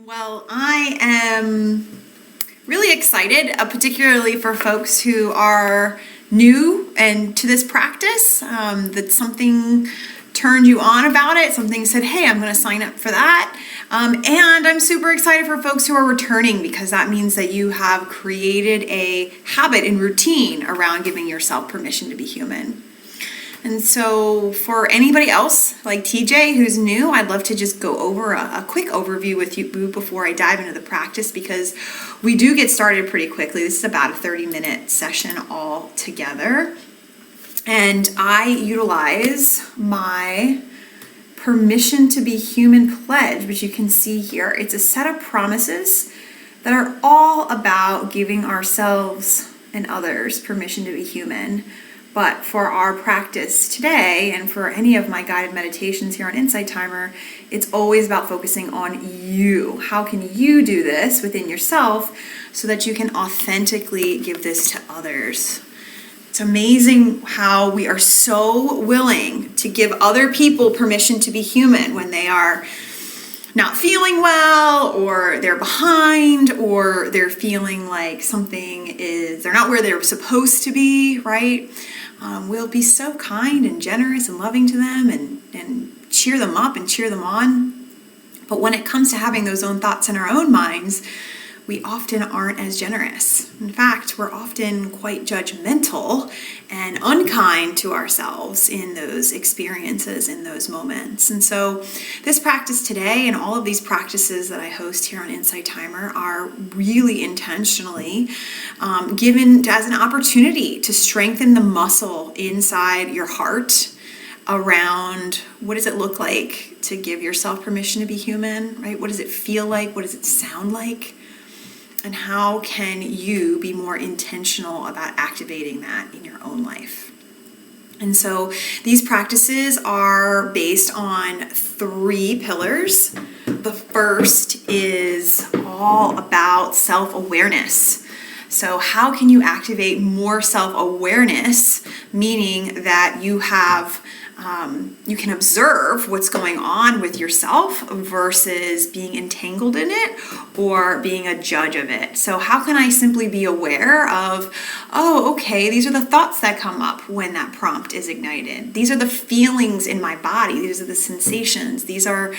Well, I am really excited, particularly for folks who are new and to this practice, that something turned you on about it, something said, hey, I'm going to sign up for that. And I'm super excited for folks who are returning, because that means that you have created a habit and routine around giving yourself permission to be human. And so for anybody else like TJ who's new, I'd love to just go over a quick overview with you before I dive into the practice, because we do get started pretty quickly. This is about a 30-minute session all together. And I utilize my permission to be human pledge, which you can see here. It's a set of promises that are all about giving ourselves and others permission to be human. But for our practice today, and for any of my guided meditations here on Insight Timer, it's always about focusing on you. How can you do this within yourself so that you can authentically give this to others? It's amazing how we are so willing to give other people permission to be human when they are not feeling well, or they're behind, or they're feeling like they're not where they're supposed to be, right? We'll be so kind and generous and loving to them and cheer them up and cheer them on. But when it comes to having those own thoughts in our own minds, we often aren't as generous. In fact, we're often quite judgmental and unkind to ourselves in those experiences, in those moments. And so this practice today, and all of these practices that I host here on Insight Timer, are really intentionally given as an opportunity to strengthen the muscle inside your heart around what does it look like to give yourself permission to be human, right? What does it feel like? What does it sound like? And how can you be more intentional about activating that in your own life? And so these practices are based on 3 pillars. The first is all about self-awareness. So how can you activate more self-awareness, meaning that you can observe what's going on with yourself versus being entangled in it or being a judge of it. So how can I simply be aware of, oh, okay, these are the thoughts that come up when that prompt is ignited. These are the feelings in my body. These are the sensations. These are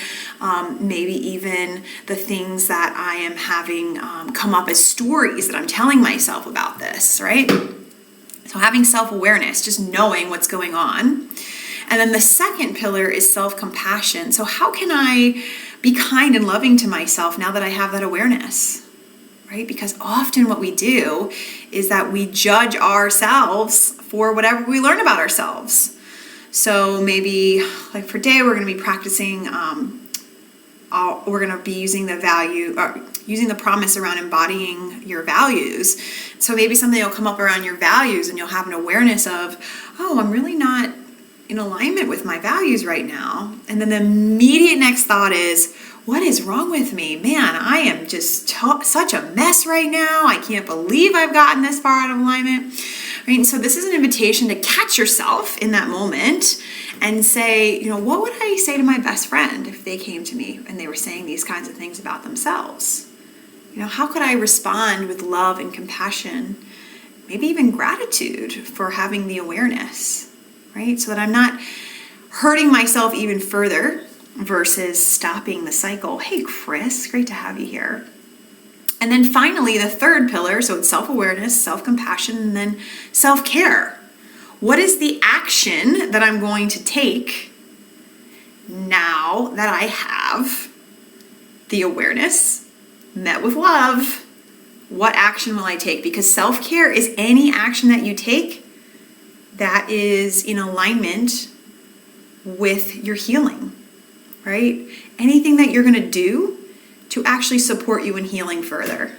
maybe even the things that I am having come up as stories that I'm telling myself about this, right? So having self-awareness, just knowing what's going on. And then the second pillar is self-compassion. So how can I be kind and loving to myself now that I have that awareness, right? Because often what we do is that we judge ourselves for whatever we learn about ourselves. So maybe like for today, we're going to be practicing, we're going to be using using the promise around embodying your values. So maybe something will come up around your values and you'll have an awareness of, oh, I'm really not in alignment with my values right now. And then the immediate next thought is, what is wrong with me? Man, I am just such a mess right now. I can't believe I've gotten this far out of alignment. Right? And so this is an invitation to catch yourself in that moment and say, what would I say to my best friend if they came to me and they were saying these kinds of things about themselves? How could I respond with love and compassion, maybe even gratitude for having the awareness? Right? So that I'm not hurting myself even further versus stopping the cycle. Hey, Chris, great to have you here. And then finally, the third pillar, so it's self-awareness, self-compassion, and then self-care. What is the action that I'm going to take now that I have the awareness met with love? What action will I take? Because self-care is any action that you take that is in alignment with your healing, right? Anything that you're going to do to actually support you in healing further.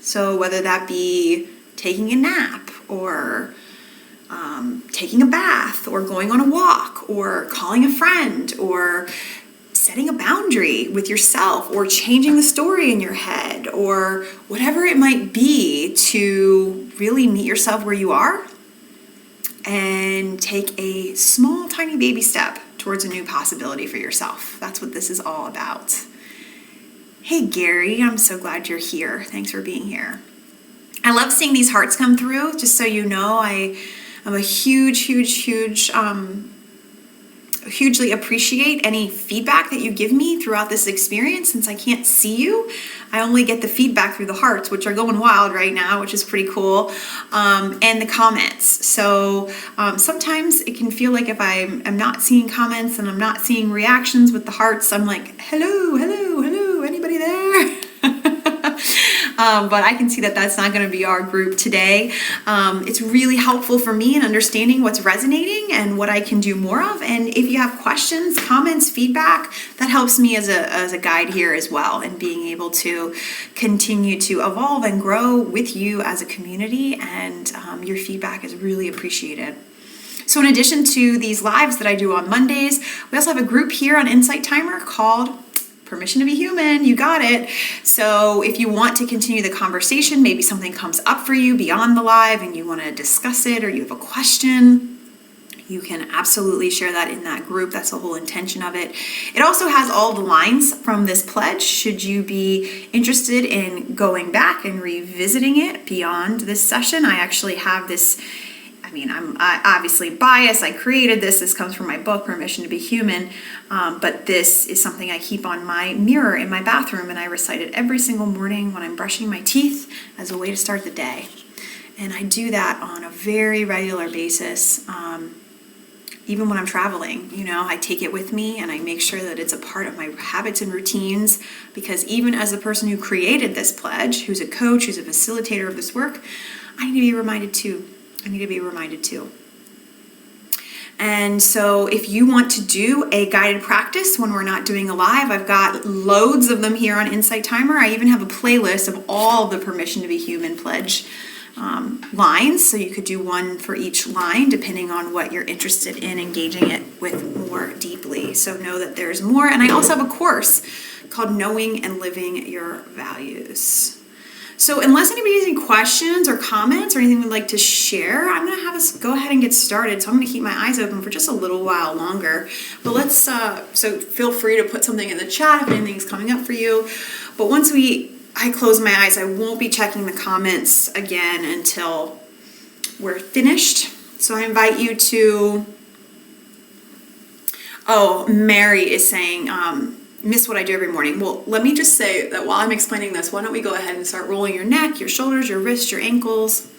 So whether that be taking a nap or taking a bath or going on a walk or calling a friend or setting a boundary with yourself or changing the story in your head or whatever it might be to really meet yourself where you are and take a small, tiny baby step towards a new possibility for yourself. That's what this is all about. Hey Gary, I'm so glad you're here. Thanks for being here. I love seeing these hearts come through. Just so you know, I'm a hugely appreciate any feedback that you give me throughout this experience. Since I can't see you, I only get the feedback through the hearts, which are going wild right now, which is pretty cool, and the comments. So sometimes it can feel like if I'm not seeing comments and I'm not seeing reactions with the hearts, I'm like, hello, anybody there? But I can see that that's not going to be our group today. It's really helpful for me in understanding what's resonating and what I can do more of. And if you have questions, comments, feedback, that helps me as a guide here as well, and being able to continue to evolve and grow with you as a community. And your feedback is really appreciated. So in addition to these lives that I do on Mondays, we also have a group here on Insight Timer called Permission to be Human. You got it. So if you want to continue the conversation, maybe something comes up for you beyond the live and you want to discuss it, or you have a question, you can absolutely share that in that group. That's the whole intention of it. It also has all the lines from this pledge, should you be interested in going back and revisiting it beyond this session. I actually have this. I'm obviously biased. I created this. This comes from my book, Permission to be Human. But this is something I keep on my mirror in my bathroom, and I recite it every single morning when I'm brushing my teeth as a way to start the day. And I do that on a very regular basis. Even when I'm traveling, I take it with me and I make sure that it's a part of my habits and routines, because even as the person who created this pledge, who's a coach, who's a facilitator of this work, I need to be reminded too. And so if you want to do a guided practice when we're not doing a live, I've got loads of them here on Insight Timer. I even have a playlist of all the Permission to be Human pledge lines. So you could do one for each line depending on what you're interested in engaging it with more deeply. So know that there's more. And I also have a course called Knowing and Living Your Values. So unless anybody has any questions or comments or anything we'd like to share, I'm going to have us go ahead and get started. So I'm going to keep my eyes open for just a little while longer. But let's, so feel free to put something in the chat if anything's coming up for you. But once I close my eyes, I won't be checking the comments again until we're finished. So I invite you to, Mary is saying, miss what I do every morning. Well, let me just say that while I'm explaining this, why don't we go ahead and start rolling your neck, your shoulders, your wrists, your ankles.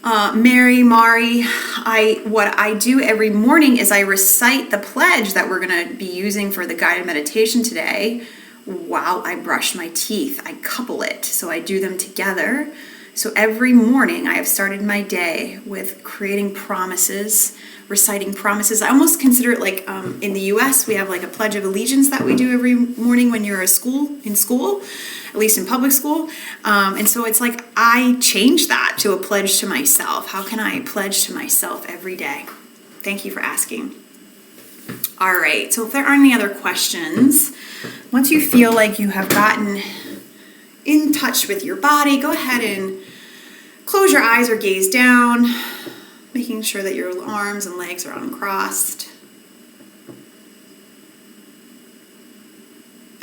Mari, what I do every morning is I recite the pledge that we're going to be using for the guided meditation today while I brush my teeth. I couple it, so I do them together. So every morning I have started my day with creating promises, reciting promises. I almost consider it like in the US, we have like a Pledge of Allegiance that we do every morning when you're in school, at least in public school. And so it's like I change that to a pledge to myself. How can I pledge to myself every day? Thank you for asking. All right, so if there aren't any other questions, once you feel like you have gotten in touch with your body, go ahead and close your eyes or gaze down, making sure that your arms and legs are uncrossed.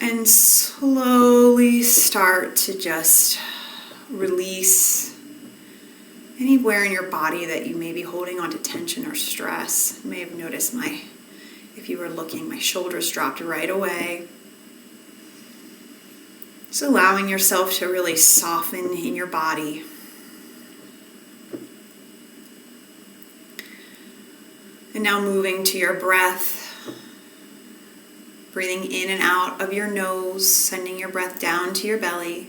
And slowly start to just release anywhere in your body that you may be holding on to tension or stress. You may have noticed if you were looking, my shoulders dropped right away. Just allowing yourself to really soften in your body. And now moving to your breath, breathing in and out of your nose, sending your breath down to your belly.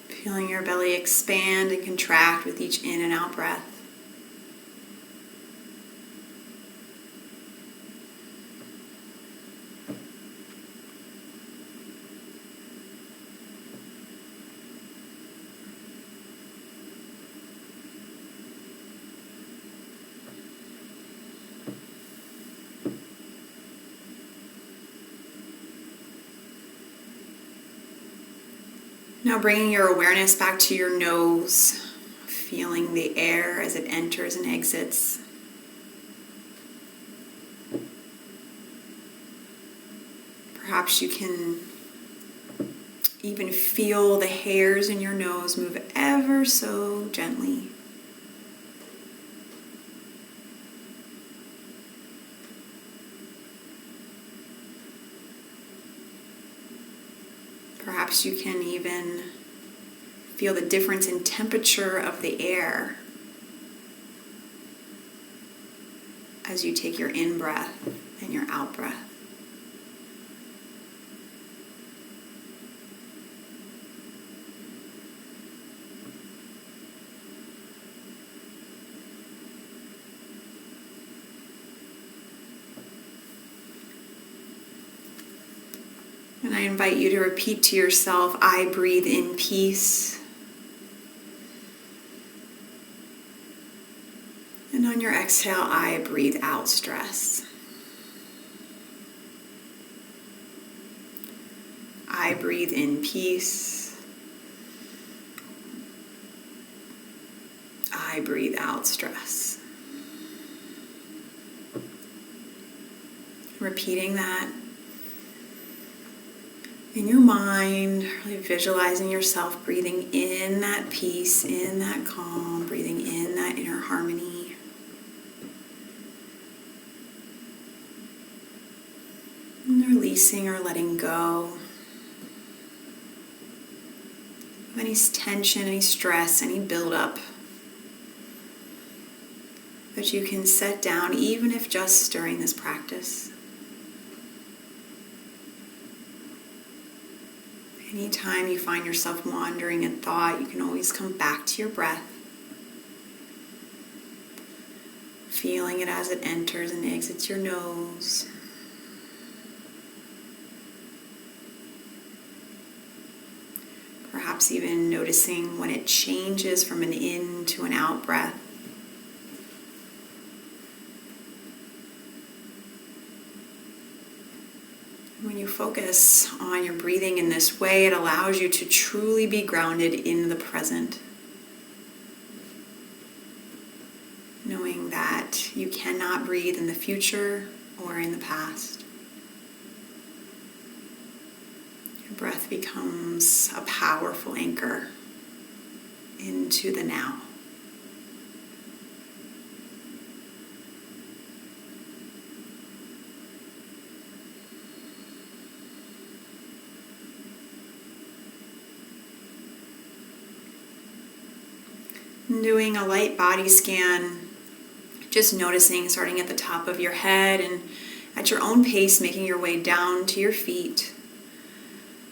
Feeling your belly expand and contract with each in and out breath. Now bringing your awareness back to your nose, feeling the air as it enters and exits. Perhaps you can even feel the hairs in your nose move ever so gently. Perhaps you can even feel the difference in temperature of the air as you take your in-breath and your out-breath. And I invite you to repeat to yourself, I breathe in peace. And on your exhale, I breathe out stress. I breathe in peace. I breathe out stress. Repeating that in your mind, really visualizing yourself breathing in that peace, in that calm, breathing in that inner harmony. And releasing or letting go of any tension, any stress, any buildup that you can set down, even if just during this practice. Anytime you find yourself wandering in thought, you can always come back to your breath, feeling it as it enters and exits your nose. Perhaps even noticing when it changes from an in to an out breath. When you focus on your breathing in this way, it allows you to truly be grounded in the present. Knowing that you cannot breathe in the future or in the past. Your breath becomes a powerful anchor into the now. Doing a light body scan, just noticing, starting at the top of your head and at your own pace, making your way down to your feet.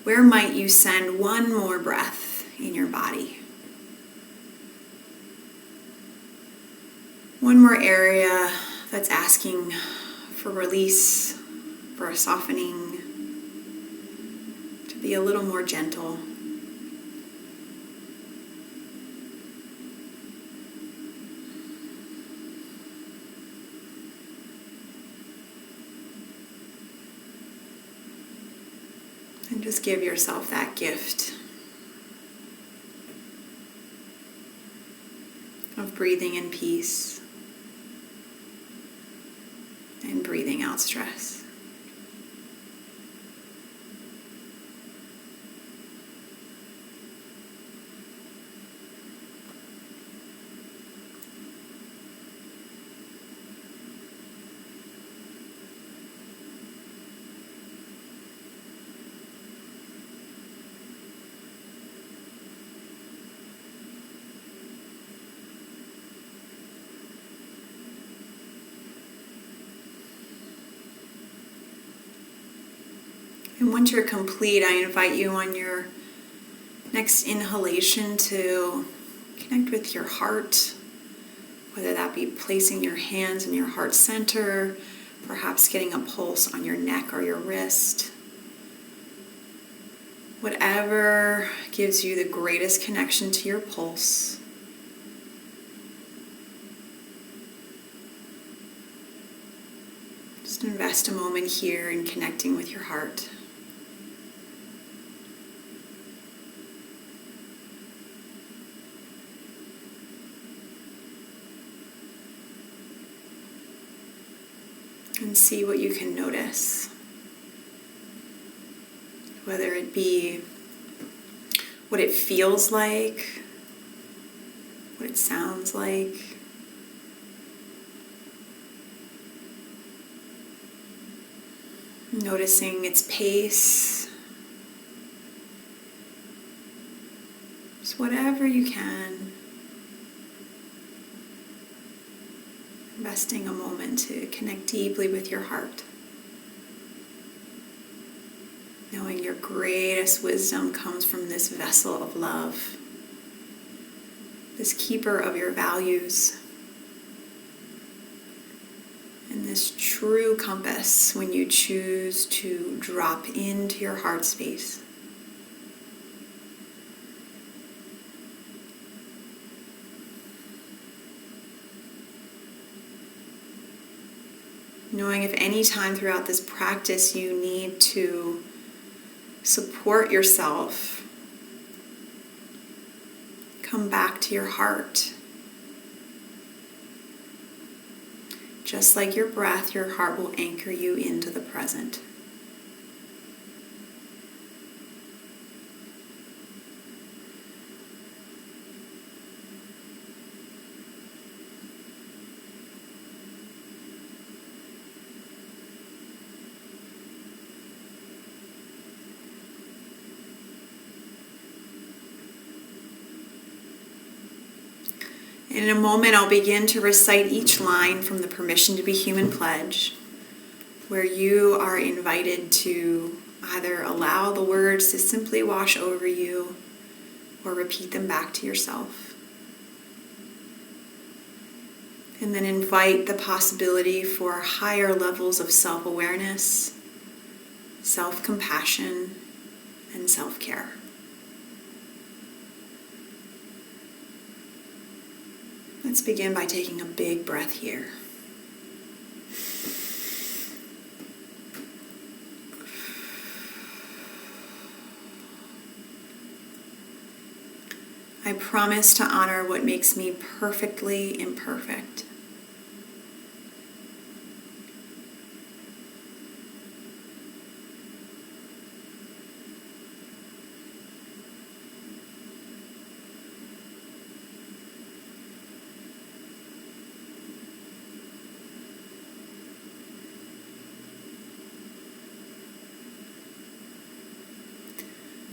Where might you send one more breath in your body? One more area that's asking for release, for a softening, to be a little more gentle. And just give yourself that gift of breathing in peace and breathing out stress. And once you're complete, I invite you on your next inhalation to connect with your heart, whether that be placing your hands in your heart center, perhaps getting a pulse on your neck or your wrist. Whatever gives you the greatest connection to your pulse. Just invest a moment here in connecting with your heart. and see what you can notice. Whether it be what it feels like, what it sounds like. Noticing its pace. Just whatever you can. Investing a moment to connect deeply with your heart. Knowing your greatest wisdom comes from this vessel of love, this keeper of your values, and this true compass when you choose to drop into your heart space. Knowing if any time throughout this practice you need to support yourself, come back to your heart. Just like your breath, your heart will anchor you into the present. In a moment, I'll begin to recite each line from the Permission to Be Human pledge, where you are invited to either allow the words to simply wash over you or repeat them back to yourself. And then invite the possibility for higher levels of self-awareness, self-compassion, and self-care. Let's begin by taking a big breath here. I promise to honor what makes me perfectly imperfect.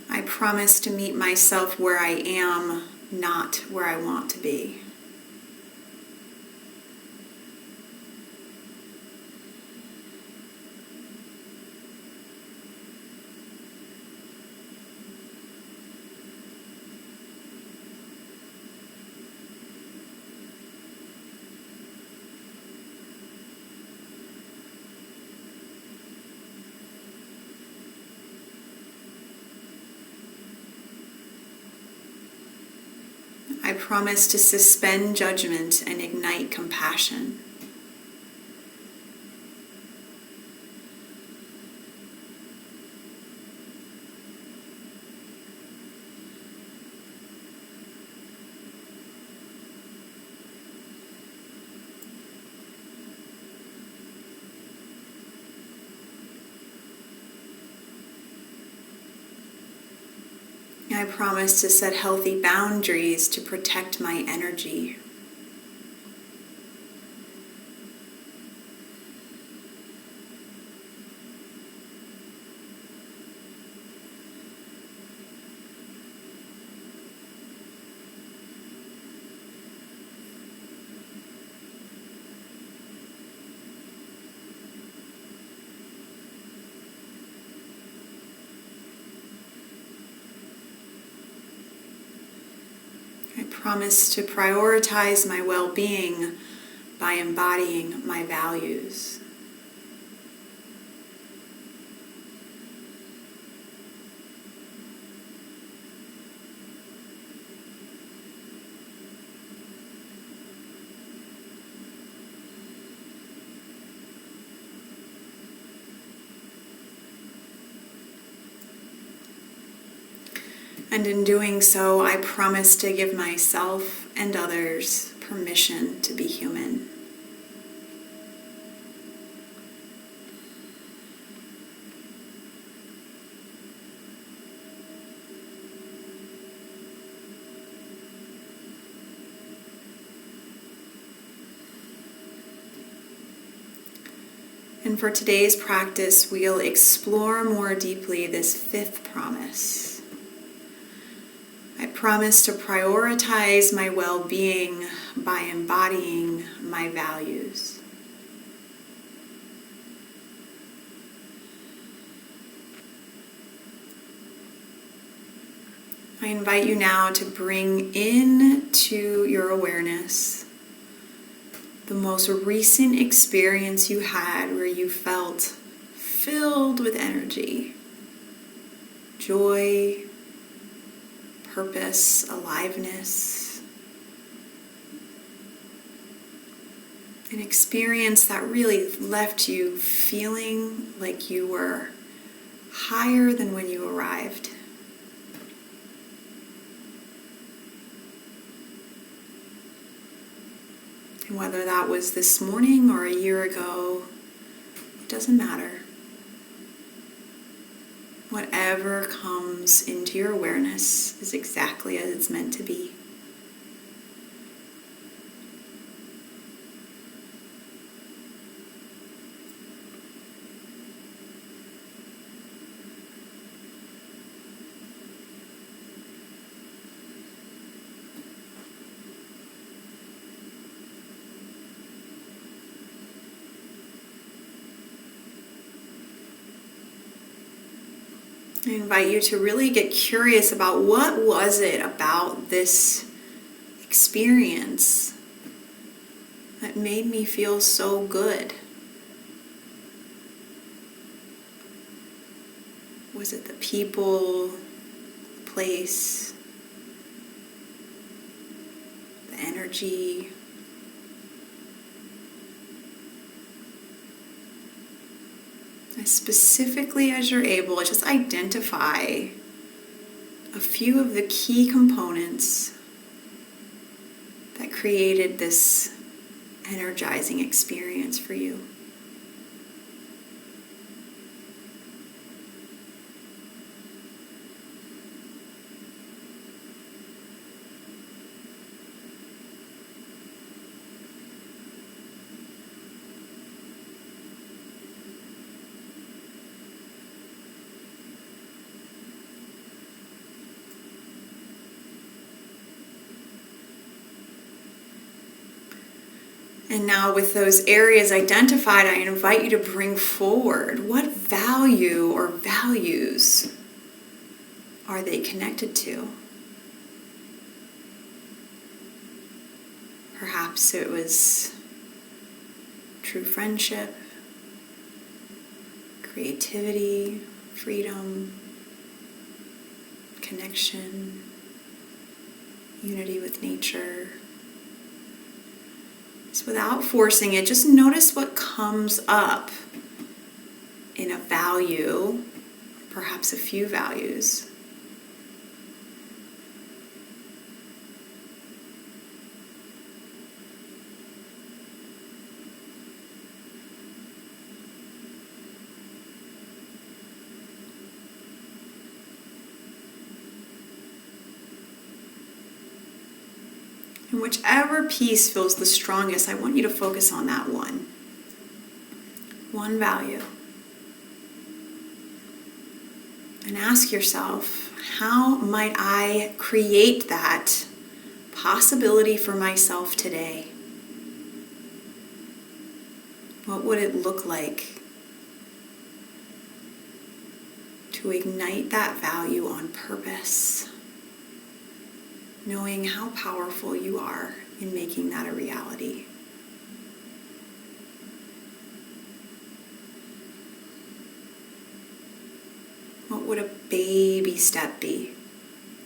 I promise to meet myself where I am, not where I want to be. I promise to suspend judgment and ignite compassion. I promise to set healthy boundaries to protect my energy. I promise to prioritize my well-being by embodying my values. And in doing so, I promise to give myself and others permission to be human. And for today's practice, we'll explore more deeply this fifth promise. I promise to prioritize my well-being by embodying my values. I invite you now to bring into your awareness the most recent experience you had where you felt filled with energy, joy, purpose, aliveness. An experience that really left you feeling like you were higher than when you arrived. And whether that was this morning or a year ago, it doesn't matter. Whatever comes into your awareness is exactly as it's meant to be. I invite you to really get curious about what was it about this experience that made me feel so good. Was it the people, the place, the energy? Specifically, as you're able, just identify a few of the key components that created this energizing experience for you. And now with those areas identified, I invite you to bring forward what value or values are they connected to? Perhaps it was true friendship, creativity, freedom, connection, unity with nature. Without forcing it, just notice what comes up in a value, perhaps a few values. And whichever piece feels the strongest, I want you to focus on that one value. And ask yourself, how might I create that possibility for myself today? What would it look like to ignite that value on purpose? Knowing how powerful you are in making that a reality. What would a baby step be?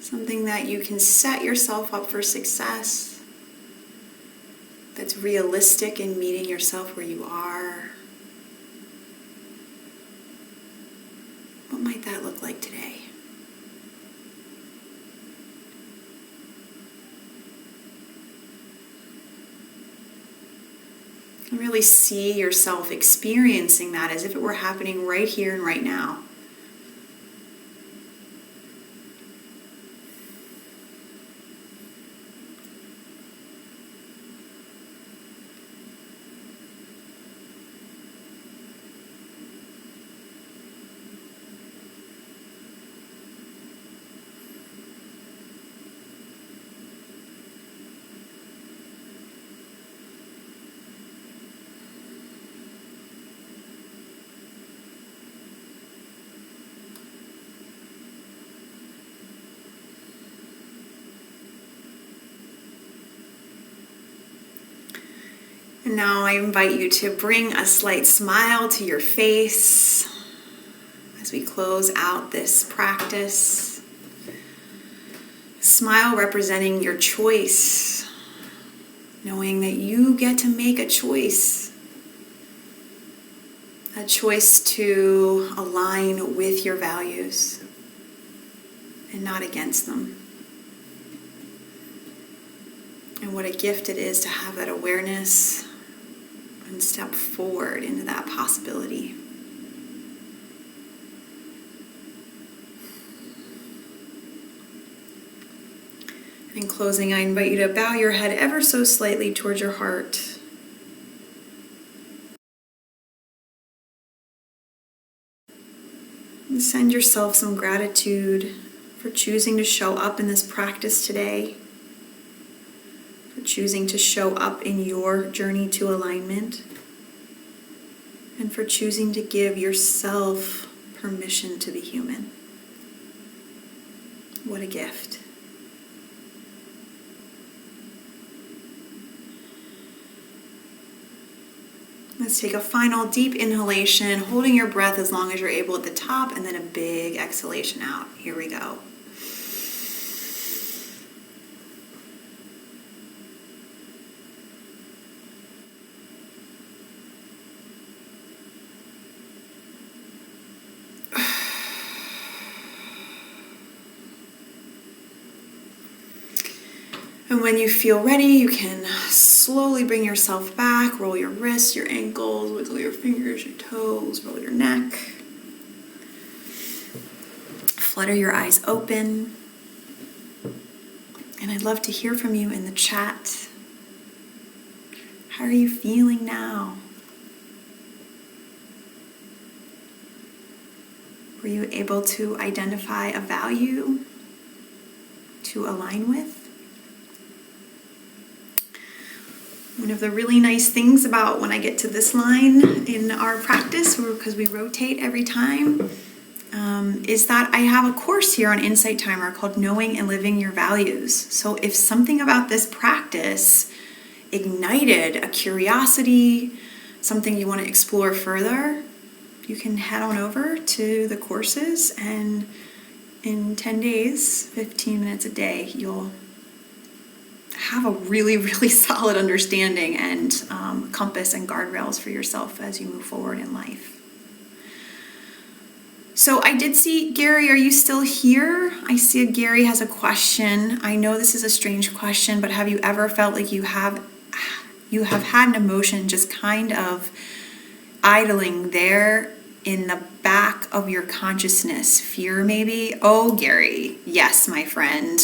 Something that you can set yourself up for success, that's realistic in meeting yourself where you are. What might that look like today? And really see yourself experiencing that as if it were happening right here and right now. And now I invite you to bring a slight smile to your face as we close out this practice. Smile representing your choice, knowing that you get to make a choice to align with your values and not against them. And what a gift it is to have that awareness and step forward into that possibility. In closing, I invite you to bow your head ever so slightly towards your heart. And send yourself some gratitude for choosing to show up in this practice today, for choosing to show up in your journey to alignment, and for choosing to give yourself permission to be human. What a gift. Let's take a final deep inhalation, holding your breath as long as you're able at the top, and then a big exhalation out. Here we go. And when you feel ready, you can slowly bring yourself back, roll your wrists, your ankles, wiggle your fingers, your toes, roll your neck. Flutter your eyes open. And I'd love to hear from you in the chat. How are you feeling now? Were you able to identify a value to align with? One of the really nice things about when I get to this line in our practice, because we rotate every time, is that I have a course here on Insight Timer called Knowing and Living Your Values. So if something about this practice ignited a curiosity, something you want to explore further, you can head on over to the courses, and in 10 days, 15 minutes a day, you'll have a really, really solid understanding and compass and guardrails for yourself as you move forward in life. So I did see, Gary, are you still here? I see Gary has a question. I know this is a strange question, but have you ever felt like you have had an emotion just kind of idling there in the back of your consciousness? Fear, maybe? Oh, Gary, yes, my friend.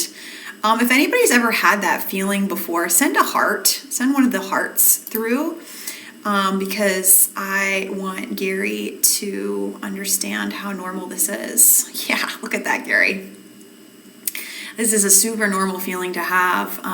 If anybody's ever had that feeling before, send a heart, send one of the hearts through, because I want Gary to understand how normal this is. Yeah, look at that, Gary. This is a super normal feeling to have.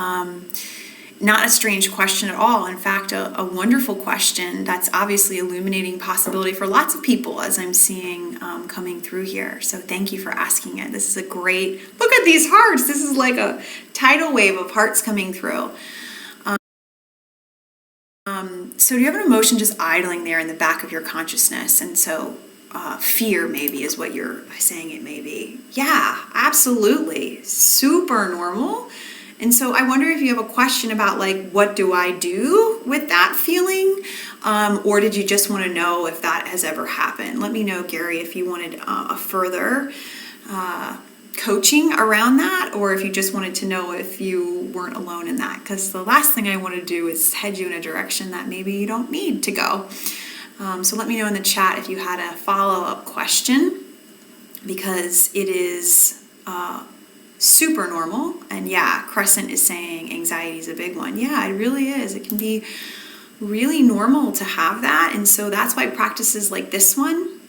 Not a strange question at all. In fact, a wonderful question that's obviously illuminating possibility for lots of people, as I'm seeing coming through here. So thank you for asking it. This is a great, look at these hearts. This is like a tidal wave of hearts coming through. So do you have an emotion just idling there in the back of your consciousness? And so fear maybe is what you're saying it may be. Yeah, absolutely. Super normal. And so I wonder if you have a question about, like, what do I do with that feeling? Or did you just want to know if that has ever happened? Let me know, Gary, if you wanted a further coaching around that, or if you just wanted to know if you weren't alone in that. Because the last thing I want to do is head you in a direction that maybe you don't need to go. So let me know in the chat if you had a follow-up question, because it is super normal. And yeah, Crescent is saying anxiety is a big one. Yeah, it really is. It can be really normal to have that. And so that's why practices like this one,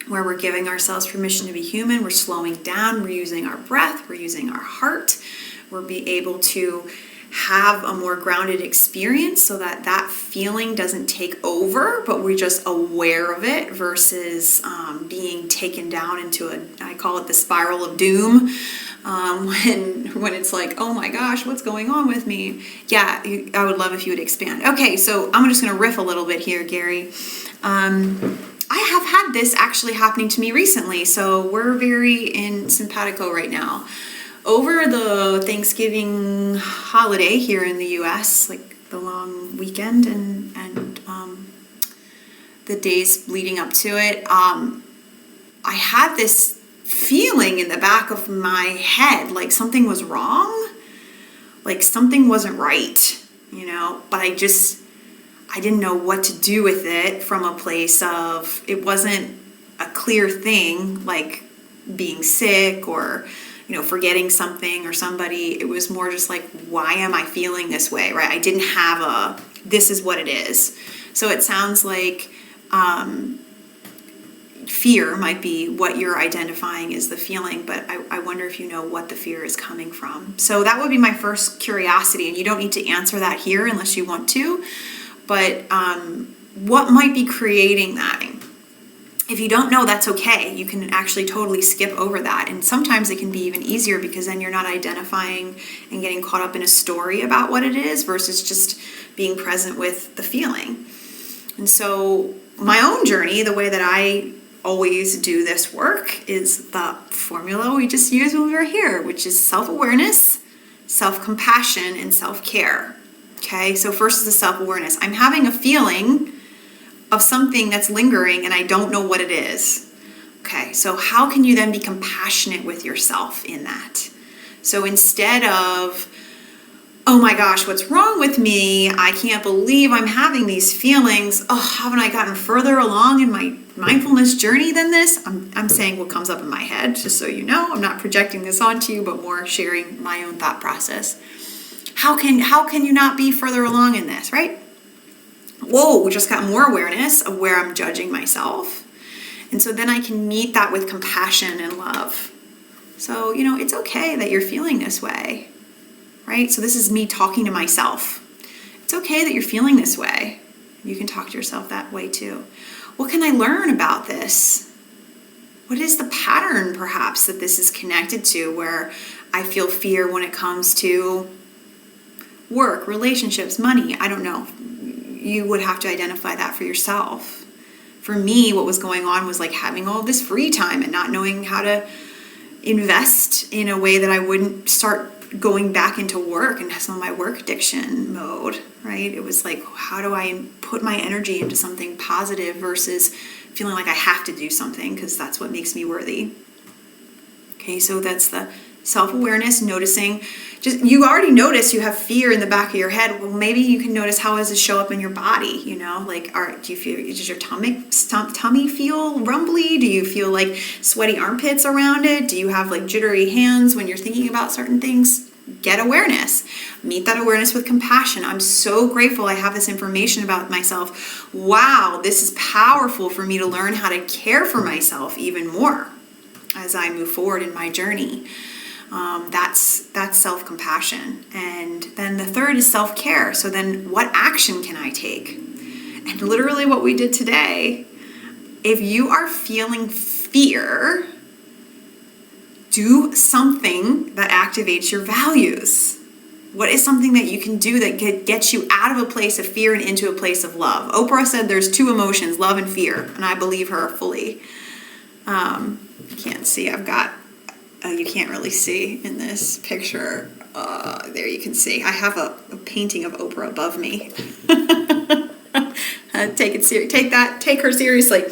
where we're giving ourselves permission to be human, we're slowing down, we're using our breath, we're using our heart, we're be able to have a more grounded experience so that that feeling doesn't take over, but we're just aware of it versus being taken down into I call it the spiral of doom, when it's like, oh my gosh, what's going on with me? Yeah, I would love if you would expand. Okay, so I'm just going to riff a little bit here, Gary. I have had this actually happening to me recently, so we're very in simpatico right now. Over the Thanksgiving holiday here in the U.S., like the long weekend and the days leading up to it, I had this feeling in the back of my head like something was wrong, like something wasn't right, but I didn't know what to do with it from a place of, it wasn't a clear thing like being sick or forgetting something or somebody. It was more just like, why am I feeling this way, right? I didn't have this is what it is. So it sounds like fear might be what you're identifying as the feeling, but I wonder if you know what the fear is coming from. So that would be my first curiosity, and you don't need to answer that here unless you want to, but what might be creating that? If you don't know, that's okay. You can actually totally skip over that. And sometimes it can be even easier because then you're not identifying and getting caught up in a story about what it is versus just being present with the feeling. And so my own journey, the way that I always do this work is the formula we just used when we were here, which is self-awareness, self-compassion, and self-care. Okay, so first is the self-awareness. I'm having a feeling of something that's lingering and I don't know what it is. Okay, so how can you then be compassionate with yourself in that? So instead of, oh my gosh, what's wrong with me? I can't believe I'm having these feelings. Oh, haven't I gotten further along in my mindfulness journey than this? I'm saying what comes up in my head, just so you know. I'm not projecting this onto you, but more sharing my own thought process. How can you not be further along in this, right? Whoa, we just got more awareness of where I'm judging myself. And so then I can meet that with compassion and love. So, it's okay that you're feeling this way, right? So this is me talking to myself. It's okay that you're feeling this way. You can talk to yourself that way too. What can I learn about this? What is the pattern, perhaps, that this is connected to where I feel fear when it comes to work, relationships, money? I don't know. You would have to identify that for yourself. For me, what was going on was like having all this free time and not knowing how to invest in a way that I wouldn't start going back into work and some of my work addiction mode, right? It was like, how do I put my energy into something positive versus feeling like I have to do something because that's what makes me worthy. Okay, so that's the self-awareness, noticing. Just, you already notice you have fear in the back of your head. Well, maybe you can notice, how does it show up in your body? Do you feel, does your tummy feel rumbly? Do you feel like sweaty armpits around it? Do you have like jittery hands when you're thinking about certain things? Get awareness. Meet that awareness with compassion. I'm so grateful I have this information about myself. Wow, this is powerful for me to learn how to care for myself even more as I move forward in my journey. That's self-compassion. And then the third is self-care. So then what action can I take? And literally what we did today, if you are feeling fear, do something that activates your values. What is something that you can do that gets you out of a place of fear and into a place of love? Oprah said there's two emotions, love and fear, and I believe her fully. You can't see, you can't really see in this picture. There you can see. I have a painting of Oprah above me. Take her seriously.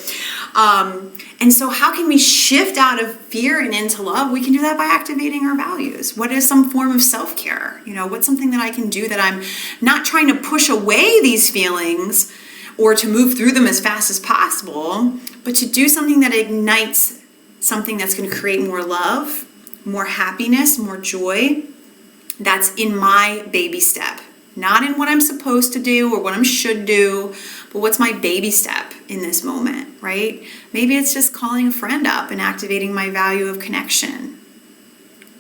And so how can we shift out of fear and into love? We can do that by activating our values. What is some form of self-care? What's something that I can do that I'm not trying to push away these feelings or to move through them as fast as possible, but to do something that ignites something that's going to create more love, more happiness, more joy. That's in my baby step. Not in what I'm supposed to do or what I should do, but what's my baby step in this moment, right? Maybe it's just calling a friend up and activating my value of connection,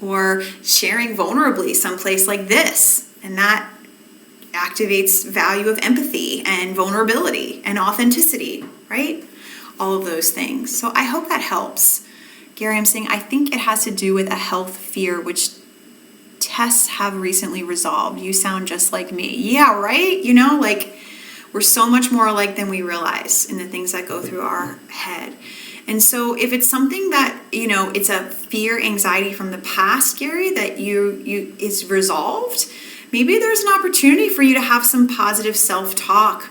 or sharing vulnerably someplace like this, and that activates value of empathy and vulnerability and authenticity, right? All of those things. So I hope that helps. Gary, I'm saying I think it has to do with a health fear, which tests have recently resolved. You sound just like me. Yeah, right? Like we're so much more alike than we realize in the things that go through our head. And so if it's something that, it's a fear, anxiety from the past, Gary, that you is resolved, maybe there's an opportunity for you to have some positive self-talk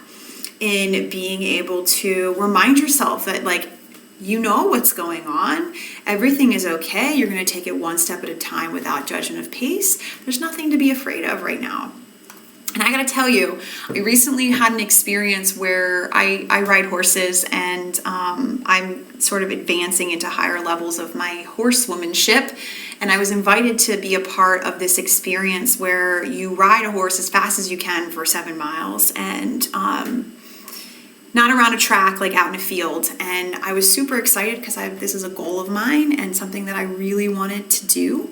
in being able to remind yourself that, like, what's going on. Everything is okay. You're going to take it one step at a time without judgment of pace. There's nothing to be afraid of right now. And I got to tell you, I recently had an experience where I ride horses, and I'm sort of advancing into higher levels of my horsewomanship. And I was invited to be a part of this experience where you ride a horse as fast as you can for 7 miles, and not around a track, like out in a field. And I was super excited because this is a goal of mine and something that I really wanted to do.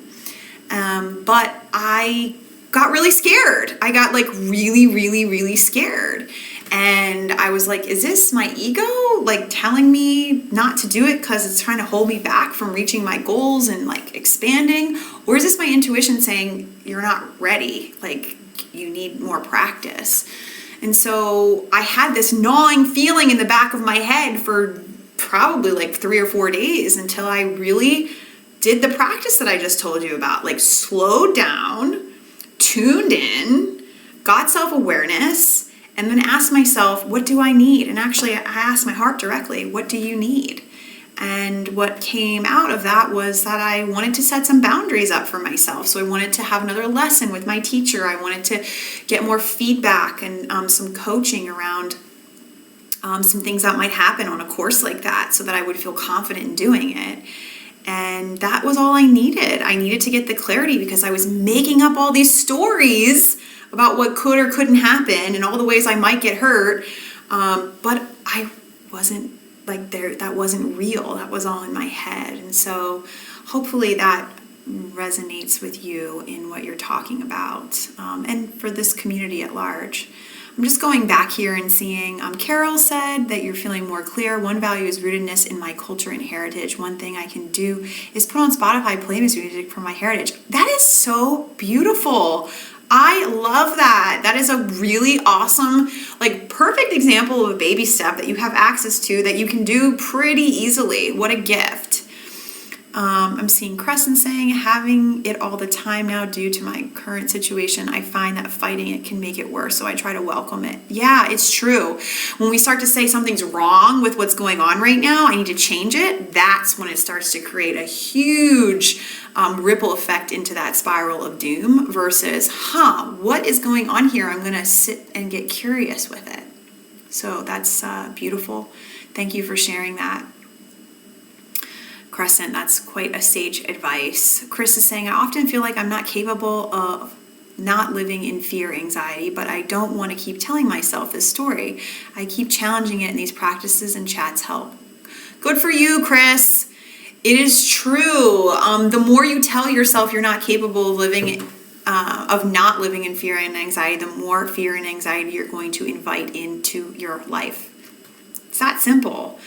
But I got really scared. I got like really, really, really scared. And I was like, is this my ego like telling me not to do it because it's trying to hold me back from reaching my goals and like expanding? Or is this my intuition saying you're not ready? Like you need more practice. And so I had this gnawing feeling in the back of my head for probably like 3 or 4 days until I really did the practice that I just told you about, like slowed down, tuned in, got self-awareness, and then asked myself, what do I need? And actually I asked my heart directly, what do you need? And what came out of that was that I wanted to set some boundaries up for myself. So I wanted to have another lesson with my teacher. I wanted to get more feedback and some coaching around some things that might happen on a course like that so that I would feel confident in doing it. And that was all I needed. I needed to get the clarity because I was making up all these stories about what could or couldn't happen and all the ways I might get hurt. But I wasn't like there, that wasn't real. That was all in my head. And so hopefully that resonates with you in what you're talking about, and for this community at large. I'm just going back here and seeing, Carol said that you're feeling more clear. One value is rootedness in my culture and heritage. One thing I can do is put on Spotify playlist music from my heritage. That is so beautiful. I love that. That is a really awesome, like perfect example of a baby step that you have access to that you can do pretty easily. What a gift. I'm seeing Crescent saying, having it all the time now due to my current situation, I find that fighting it can make it worse, so I try to welcome it. Yeah, it's true. When we start to say something's wrong with what's going on right now, I need to change it, that's when it starts to create a huge ripple effect into that spiral of doom versus, what is going on here? I'm going to sit and get curious with it. So that's beautiful. Thank you for sharing that. Crescent, that's quite a sage advice. Chris is saying, I often feel like I'm not capable of not living in fear, anxiety, but I don't want to keep telling myself this story. I keep challenging it in these practices and chats help. Good for you, Chris. It is true. The more you tell yourself you're not capable of living, of not living in fear and anxiety, the more fear and anxiety you're going to invite into your life. It's that simple.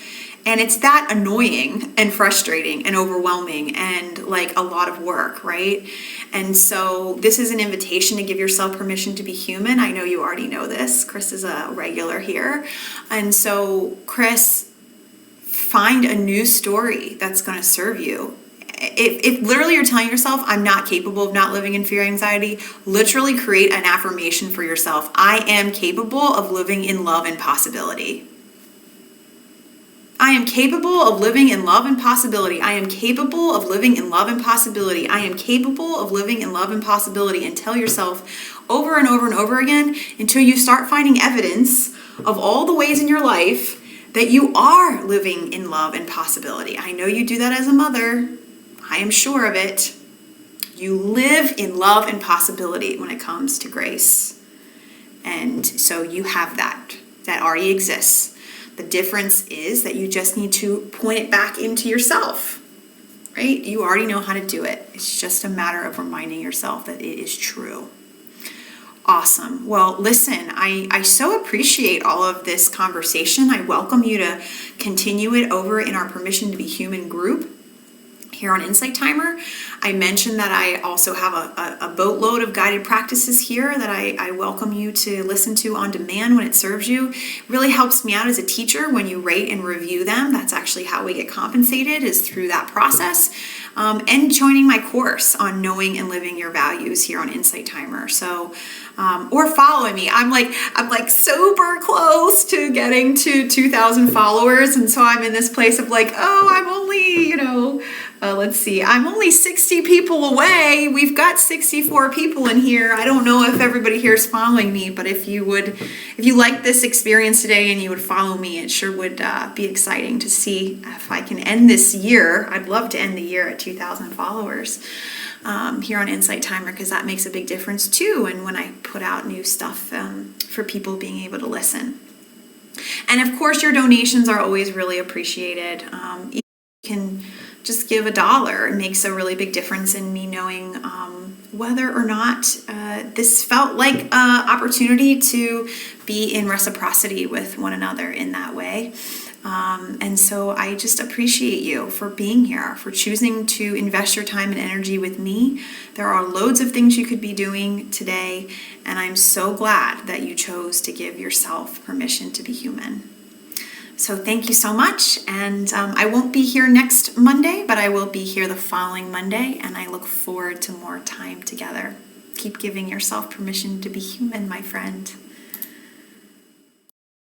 And it's that annoying and frustrating and overwhelming and like a lot of work, right? And so this is an invitation to give yourself permission to be human. I know you already know this. Chris is a regular here. And so, Chris, find a new story that's going to serve you. If literally you're telling yourself, I'm not capable of not living in fear, anxiety, literally create an affirmation for yourself. I am capable of living in love and possibility. I am capable of living in love and possibility. I am capable of living in love and possibility. I am capable of living in love and possibility. And tell yourself over and over and over again until you start finding evidence of all the ways in your life that you are living in love and possibility. I know you do that as a mother. I am sure of it. You live in love and possibility when it comes to grace. And so you have that. That already exists. The difference is that you just need to point it back into yourself, right? You already know how to do it. It's just a matter of reminding yourself that it is true. Awesome. Well, listen, I so appreciate all of this conversation. I welcome you to continue it over in our Permission to Be Human group. here on Insight Timer. I mentioned that I also have a boatload of guided practices here that I welcome you to listen to on demand when it serves you. It really helps me out as a teacher when you rate and review them. That's actually how we get compensated, is through that process. And joining my course on knowing and living your values here on Insight Timer. So, or following me. I'm like super close to getting to 2,000 followers. And so I'm in this place of like, oh, I'm only, let's see, I'm only 60 people away. We've got 64 people in here. I don't know if everybody here is following me, but if you like this experience today and you would follow me, it sure would be exciting to see if I can end this year. I'd love to end the year at 2,000 followers here on Insight Timer, because that makes a big difference too. And when I put out new stuff for people being able to listen. And of course, your donations are always really appreciated. You can just give $1. It makes a really big difference in me knowing whether or not this felt like an opportunity to be in reciprocity with one another in that way. And so I just appreciate you for being here, for choosing to invest your time and energy with me. There are loads of things you could be doing today, and I'm so glad that you chose to give yourself permission to be human. So thank you so much, and I won't be here next Monday, but I will be here the following Monday, and I look forward to more time together. Keep giving yourself permission to be human, my friend.